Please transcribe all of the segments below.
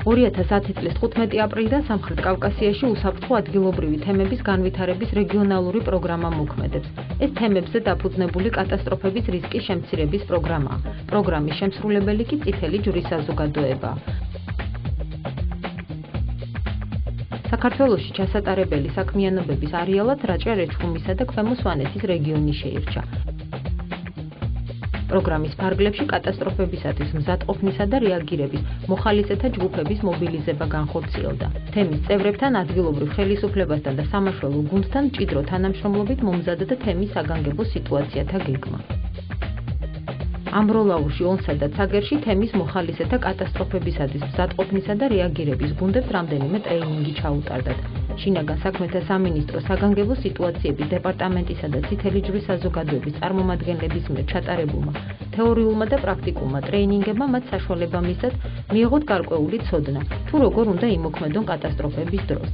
2010 წლის 15 აპრილიდან სამხრეთ კავკასიაში უსაფრთხო ადგილობრივი თემების განვითარების რეგიონალური პროგრამა მოქმედებს. ეს თემებზე დაფუძნებული კატასტროფების რისკის შემცირების პროგრამაა. პროგრამის შემსრულებელი კი წითელი ჯვრის საზოგადოებაა. საქართველოში ჩასატარებელი საქმიანობების არეალად რაჭა რეჩხუმისა და ქვემო სვანეთის რეგიონი შეირჩა. პროგრამის ფარგლებში კატასტროფებისათვის მზადყოფნისა და რეაგირების მოხალისეთა ჯგუფების მობილიზება განხორციელდა. თემის წევრებთან ადგილობრივ ხელისუფლებასთან და სამაშველო გუნდთან მჭიდრო თანამშრომლობით მომზადდა თემის საგანგებო სიტუაციათა გეგმა. ამბროლაურში, ონსა და ცაგერში თემის მოხალისეთა კატასტროფებისათვის მზადყოფნისა და რეაგირების გუნდებს რამდენიმე ტრეინინგი ჩაუტარდათ. შინაგან საქმეთა სამინისტროს საგანგებო სიტუაციების დეპარტამენტისა და წითელი ჯვრის საზოგადოების წარმომადგენლების მიერ ჩატარებულმა თეორიულმა და პრაქტიკულმა ტრეინინგებმა მათ საშუალება მისცათ მიიღოთ გარკვეული ცოდნა, თუ როგორ უნდა იმოქმედონ კატასტროფების დროს.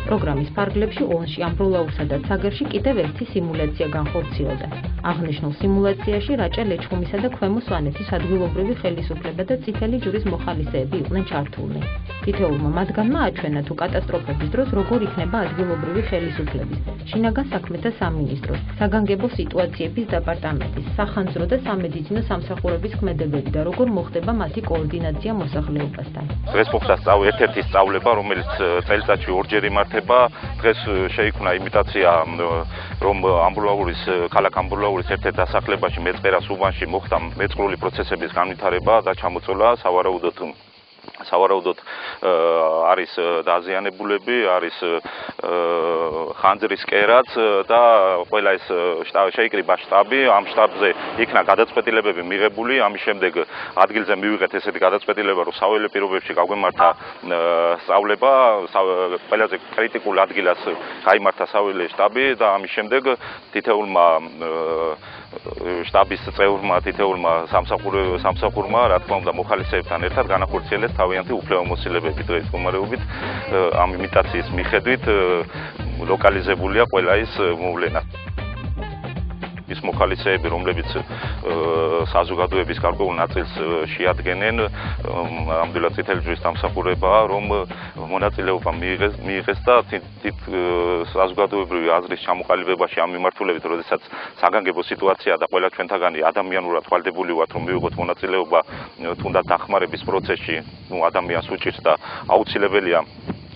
პროგრამის ფარგლებში ონში, ამბროლაურსა და ცაგერში კიდევ ერთი სიმულაცია განხორციელდა. აღნიშნულ სიმულაციაში რაჭა ლეჩხუმისა და ქვემო სვანეთის ადგილობრივი ხელისუფლება და წითელი ჯვრის მოხალისეები იყვნენ ჩართულნი. თითოეულმა მათგანმა აჩვენა თუ კატასტროფების დროს როგორ იქნება ადგილობრივი ხელისუფლების, შინაგან საქმეთა სამინისტროს, საგანგებო სიტუაციების დეპარტამენტის, სახანძრო და სამედიცინო სამსახურების ქმედებები და როგორ მოხდება მათი координация მოსახლეობასთან. დღეს მოხდა ერთ-ერთი სწავლება, რომელიც წელიწადში ორჯერ იმართება. დღეს შეიქმნა იმიტაცია, რომ ქალაქ ამბროლაურის ერთ-ერთ დასახლებაში მეწყერას უბანში მოხდა მეწყრული პროცესების განვითარება და ჩამოწოლა. სავარაუდოდ არის დაზიანებულები, არის ხანძრის კერაც და ყველა ეს შეიკრიბა შტაბი. ამ შტაბზე იქნა გადაწყვეტილებები მიღებული. ამის შემდეგ ადგილზე მივიღეთ ესეთი გადაწყვეტილება, რომ საველე პირობებში გაგვემართა სწავლება, ყველაზე კრიტიკულ ადგილას გაიმართა საველე შტაბი და ამის შემდეგ თითოეულმა შტაბის წევრმა, თითოეულმა სამსახურმა, რა თქმა უნდა, მოხალისეებთან ერთად განახორციელეს თავიანთი უფლებამოსილებები. დღეს მდგომარეობით ამ იმიტაციის მიხედვით ლოკალიზებულია ყველა ის მოვლენა. ის მოხალისეები, რომლებიც საზოგადოების გარკვეულ ნაწილს შეადგენენ, ამდენად წითელი ჯვრის დამსახურებაა, რომ მონაწილეობა მიიღეს და საზოგადოებრივი აზრის ჩამოყალიბებაში ამ მიმართულებით, როდესაც საგანგებო სიტუაციაა და ყველა ჩვენთაგანი ადამიანურად ვალდებული ვართ, რომ მივიღოთ მონაწილეობა თუნდაც დახმარების პროცესში, ადამიანს უჭირს და აუცილებელია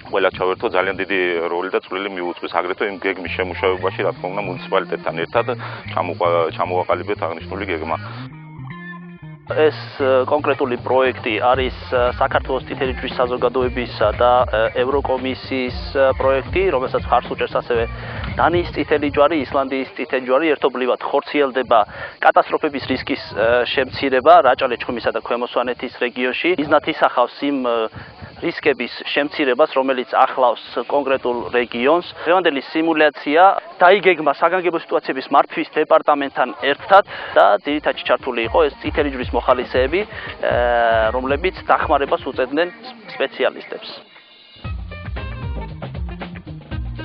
ყველა ჩავერთო ძალიან დიდი როლი და წვლილი მიუძღვის აგრეთვე იმ გეგმის შემუშავებაში, რა თქმა უნდა, მუნიციპალიტეტთან ერთად ჩამოვაყალიბეთ აღნიშნული გეგმა. ეს კონკრეტული პროექტი არის საქართველოს წითელი ჯვრის საზოგადოებისა და ევროკომისიის პროექტი, რომელსაც ხარს უჭერს ასევე დანიის წითელი ჯვარი, ისლანდიის წითელი ჯვარი. ერთობლივად ხორციელდება კატასტროფების რისკის შემცირება რაჭა ლეჩხუმისა და ქვემო სვანეთის რეგიონში. მიზნად ისახავს იმ რისკების შემცირებას, რომელიც ახლავს კონკრეტულ რეგიონს. დღევანდელი სიმულაცია დაიგეგმა საგანგებო სიტუაციების მართვის დეპარტამენტთან ერთად და ძირითადად ჩართული იყო ეს წითელი ჯვრის მოხალისეები, რომლებიც დახმარებას უწევდნენ სპეციალისტებს.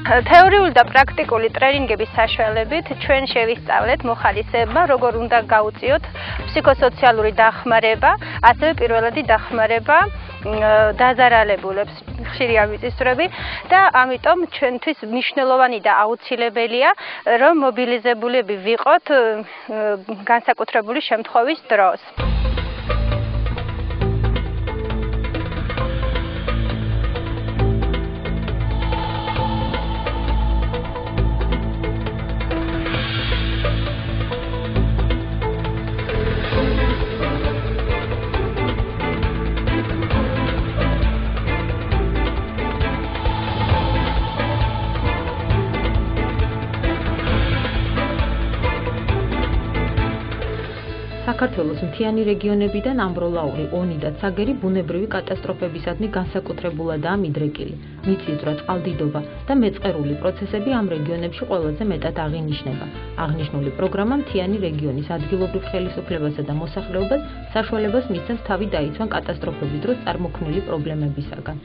თეორიული და პრაქტიკული ტრენინგების საშუალებით ჩვენ შევისწავლეთ მოხალისეებმა, როგორ უნდა გაუწიოთ ფსიქოსოციალური დახმარება, ასევე პირველადი დახმარება დაზარალებულებს, ხშირი ამიწისძვრები და ამიტომ ჩვენთვის მნიშვნელოვანი და აუცილებელია, რომ მობილიზებულები ვიყოთ განსაკუთრებული შემთხვევის დროს. საქართველოს მთიანი რეგიონებიდან ამბროლაური, ონი და ცაგერი ბუნებრივი კატასტროფებისადმი განსაკუთრებულადაა მიდრეკილი. მიწისძვრა, წყალდიდობა და მეწყერული პროცესები ამ რეგიონებში ყველაზე მეტად აღინიშნება. აღნიშნული პროგრამა მთიანი რეგიონის ადგილობრივ ხელისუფლებასა და მოსახლეობას საშუალებას მისცემს თავი დაიცვან კატასტროფების დროს წარმოქმნილი პრობლემებისაგან.